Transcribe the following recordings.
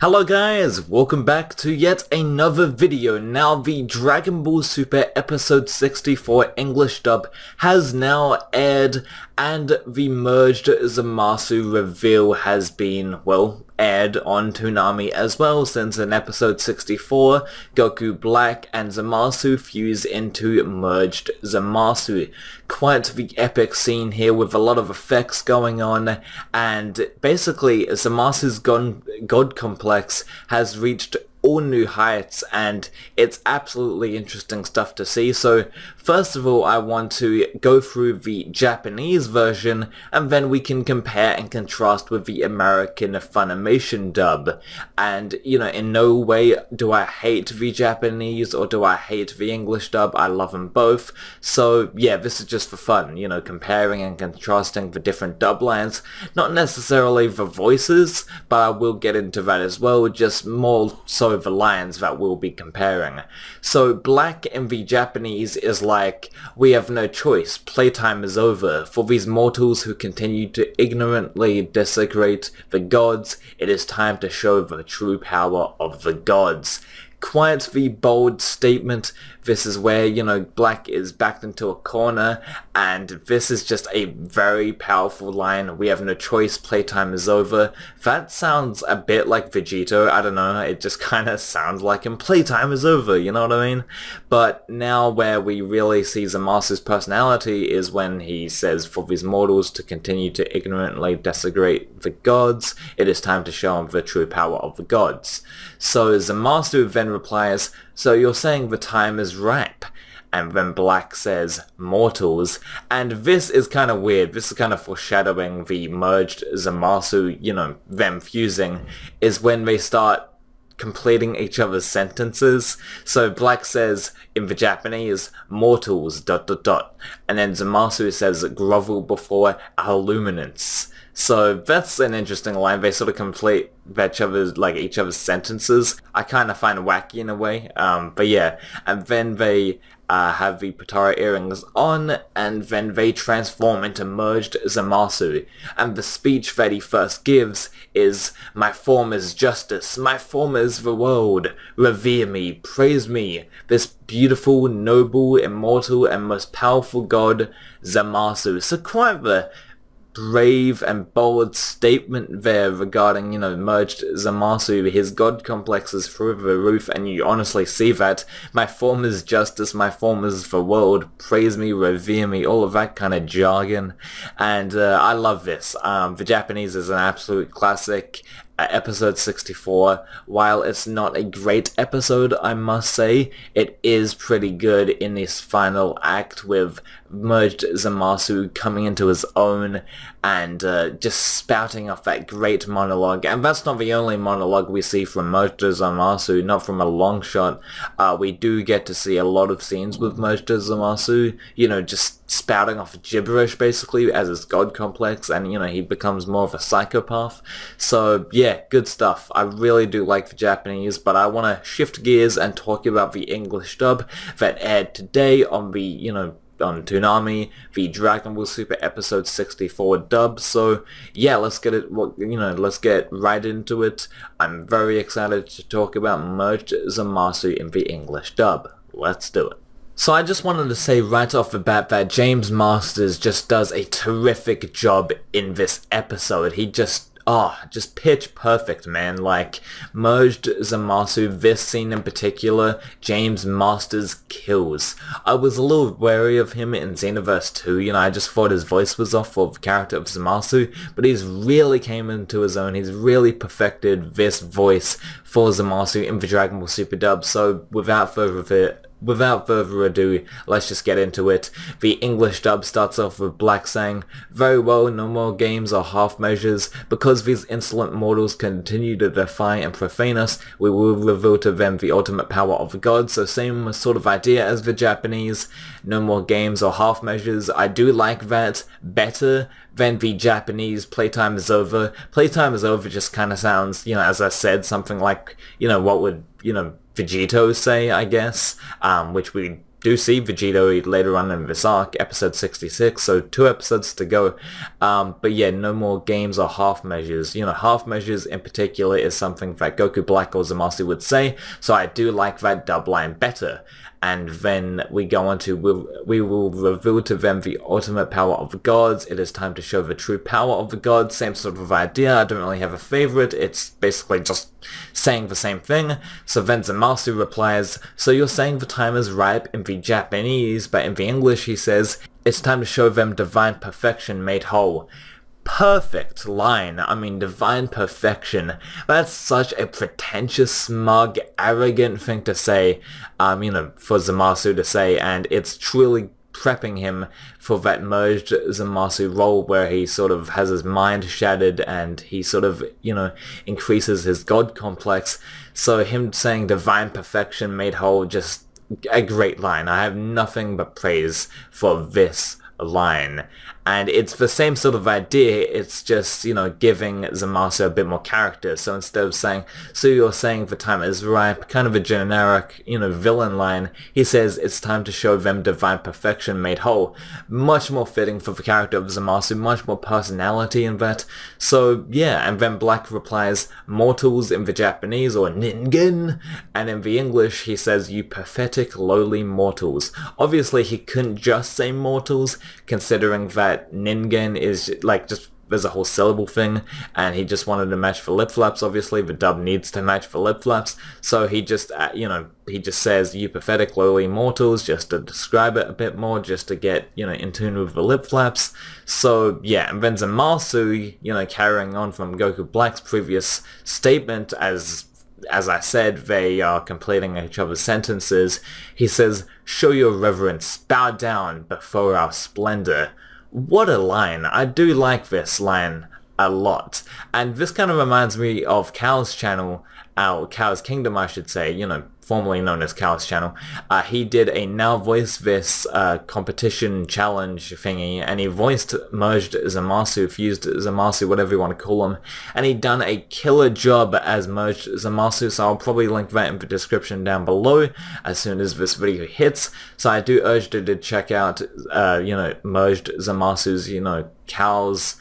Hello guys, welcome back to yet another video. Now the Dragon Ball Super episode 64 English dub has now aired and the merged Zamasu reveal has been, well, aired on Toonami as well, since in episode 64, Goku Black and Zamasu fuse into merged Zamasu. Quite the epic scene here with a lot of effects going on, and basically Zamasu's God complex has reached all new heights, and it's absolutely interesting stuff to see. So first of all, I want to go through the Japanese version, and then we can compare and contrast with the American Funimation dub. And, you know, in no way do I hate the Japanese or do I hate the English dub. I love them both. So yeah, this is just for fun, you know, comparing and contrasting the different dub lines. Not necessarily the voices, but I will get into that as well, just more so the lines that we'll be comparing. So Black in the Japanese is like, "We have no choice, playtime is over. For these mortals who continue to ignorantly desecrate the gods, it is time to show the true power of the gods." Quite the bold statement. This is where, you know, Black is backed into a corner, and this is just a very powerful line. "We have no choice, playtime is over." That sounds a bit like Vegito, I don't know, it just kinda sounds like him. Playtime is over, you know what I mean? But now where we really see Zamasu's personality is when he says, "For these mortals to continue to ignorantly desecrate the gods, it is time to show them the true power of the gods." So Zamasu then replies, "So you're saying the time is ripe?" And then Black says, "Mortals." And this is kind of weird. This is kind of foreshadowing the merged Zamasu, you know, them fusing, is when they start completing each other's sentences. So Black says in the Japanese, "Mortals ... and then Zamasu says, "Grovel before our luminance." So that's an interesting line. They sort of complete each other's sentences. I kind of find it wacky in a way, but yeah. And then they have the Potara earrings on, and then they transform into merged Zamasu. And the speech that he first gives is, "My form is justice, my form is the world. Revere me, praise me, this beautiful, noble, immortal, and most powerful god, Zamasu." So quite the brave and bold statement there regarding, you know, merged Zamasu. His god complex is through the roof, and you honestly see that. "My form is justice, my form is the world, praise me, revere me," all of that kind of jargon. And I love this. The Japanese is an absolute classic. Episode 64, while it's not a great episode, I must say, it is pretty good in this final act with merged Zamasu coming into his own and just spouting off that great monologue. And that's not the only monologue we see from merged Zamasu, not from a long shot. We do get to see a lot of scenes with merged Zamasu, you know, just spouting off gibberish basically as his god complex, and, you know, he becomes more of a psychopath. So yeah, good stuff. I really do like the Japanese, but I want to shift gears and talk about the English dub that aired today on the, you know, on Toonami, the Dragon Ball Super episode 64 dub. So yeah, let's get right into it. I'm very excited to talk about merged Zamasu in the English dub. Let's do it. So I just wanted to say right off the bat that James Masters just does a terrific job in this episode. He just pitch perfect, man. Like, merged Zamasu, this scene in particular, James Masters kills. I was a little wary of him in Xenoverse 2, you know, I just thought his voice was off for the character of Zamasu, but he's really came into his own. He's really perfected this voice for Zamasu in the Dragon Ball Super dub. So without further ado, let's just get into it. The English dub starts off with Black saying, "Very well, no more games or half measures. Because these insolent mortals continue to defy and profane us, we will reveal to them the ultimate power of the gods." So same sort of idea as the Japanese. No more games or half measures. I do like that better than the Japanese "playtime is over." "Playtime is over" just kind of sounds, you know, as I said, something like, you know, what would, you know, Vegito say, I guess, which we do see Vegito later on in this arc, episode 66, so 2 episodes to go. But yeah, no more games or half measures. You know, half measures in particular is something that Goku Black or Zamasu would say, so I do like that dub line better. And then we go on to, we will reveal to them the ultimate power of the gods. It is time to show the true power of the gods. Same sort of idea. I don't really have a favorite. It's basically just saying the same thing. So then Zamasu replies, so you're saying the time is ripe in the Japanese, but in the English he says, it's time to show them divine perfection made whole. Perfect line. I mean, divine perfection. That's such a pretentious, smug, arrogant thing to say, you know, for Zamasu to say, and it's truly prepping him for that merged Zamasu role where he sort of has his mind shattered and he sort of, you know, increases his god complex. So him saying divine perfection made whole, just a great line. I have nothing but praise for this line. And it's the same sort of idea, it's just, you know, giving Zamasu a bit more character. So instead of saying, so you're saying the time is ripe, kind of a generic, you know, villain line, he says it's time to show them divine perfection made whole. Much more fitting for the character of Zamasu, much more personality in that. So yeah, and then Black replies, mortals in the Japanese, or ningen, and in the English he says, you pathetic lowly mortals. Obviously he couldn't just say mortals, considering that ningen is like just, there's a whole syllable thing, and he just wanted to match the lip flaps. Obviously the dub needs to match the lip flaps, so he just you know, he just says you pathetic lowly mortals just to describe it a bit more, just to get, you know, in tune with the lip flaps. So yeah, and then Zamasu, you know, carrying on from Goku Black's previous statement, as I said, they are completing each other's sentences. He says, show your reverence, bow down before our splendor. What a line. I do like this line a lot. And this kind of reminds me of Cal's channel, Cal's Kingdom I should say, you know, formerly known as Cal's channel. He did a Now Voice This competition challenge thingy, and he voiced merged Zamasu, fused Zamasu, whatever you want to call him, and he done a killer job as merged Zamasu, so I'll probably link that in the description down below as soon as this video hits. So I do urge you to check out, you know, merged Zamasu's, you know, Cal's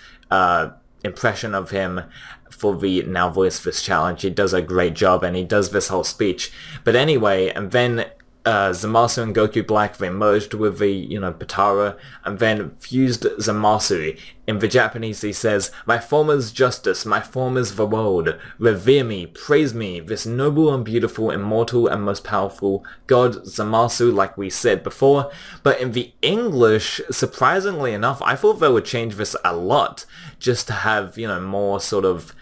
impression of him for the Now Voice This challenge. He does a great job, and he does this whole speech. But anyway, and then Zamasu and Goku Black, they merged with the, you know, Potara, and then fused Zamasu. In the Japanese he says, my form is justice, my form is the world. Revere me, praise me, this noble and beautiful, immortal and most powerful god Zamasu, like we said before. But in the English, surprisingly enough, I thought they would change this a lot, just to have, you know, more sort of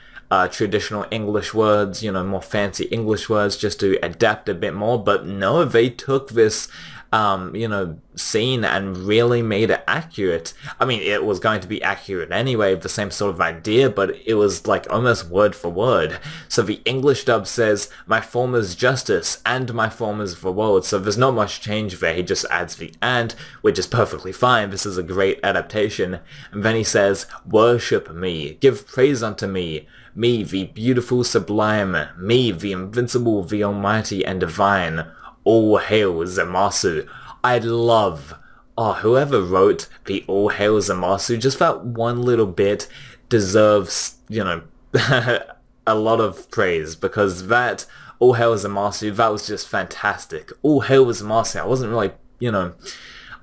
traditional English words, you know, more fancy English words, just to adapt a bit more. But no, they took this, you know, scene and really made it accurate. I mean, it was going to be accurate anyway, the same sort of idea, but it was like almost word for word. So the English dub says, my form is justice, and my form is the world. So there's not much change there, he just adds the and, which is perfectly fine. This is a great adaptation. And then he says, worship me, give praise unto me, me the beautiful sublime, me the invincible, the almighty and divine. All hail Zamasu. I love, whoever wrote the All Hail Zamasu, just that one little bit deserves, you know, a lot of praise, because that All Hail Zamasu, that was just fantastic. All Hail Zamasu, I wasn't really, you know,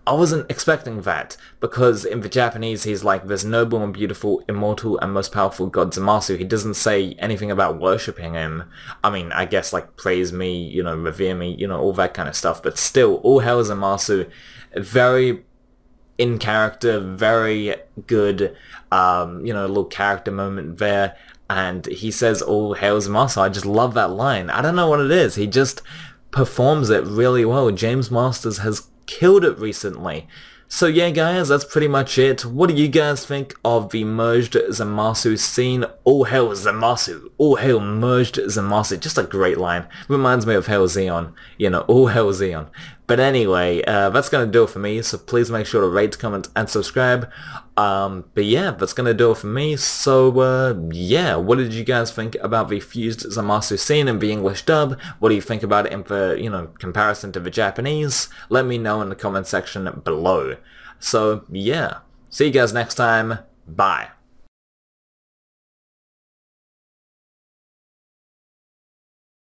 I wasn't expecting that, because in the Japanese he's like this noble and beautiful, immortal and most powerful god Zamasu. He doesn't say anything about worshipping him. I mean, I guess like praise me, you know, revere me, you know, all that kind of stuff, but still, all hail Zamasu, very in character, very good, you know, little character moment there, and he says all hail Zamasu. I just love that line. I don't know what it is, he just performs it really well. James Masters has killed it recently. So yeah guys, that's pretty much it. What do you guys think of the merged Zamasu scene? All hail Zamasu, all hail merged Zamasu. Just a great line. Reminds me of Hail Zeon, you know, all hail Zeon. But anyway, that's gonna do it for me, so please make sure to rate, comment, and subscribe. But yeah, that's gonna do it for me, so yeah, what did you guys think about the fused Zamasu scene in the English dub? What do you think about it in the, comparison to the Japanese? Let me know in the comment section below. So yeah, see you guys next time, bye.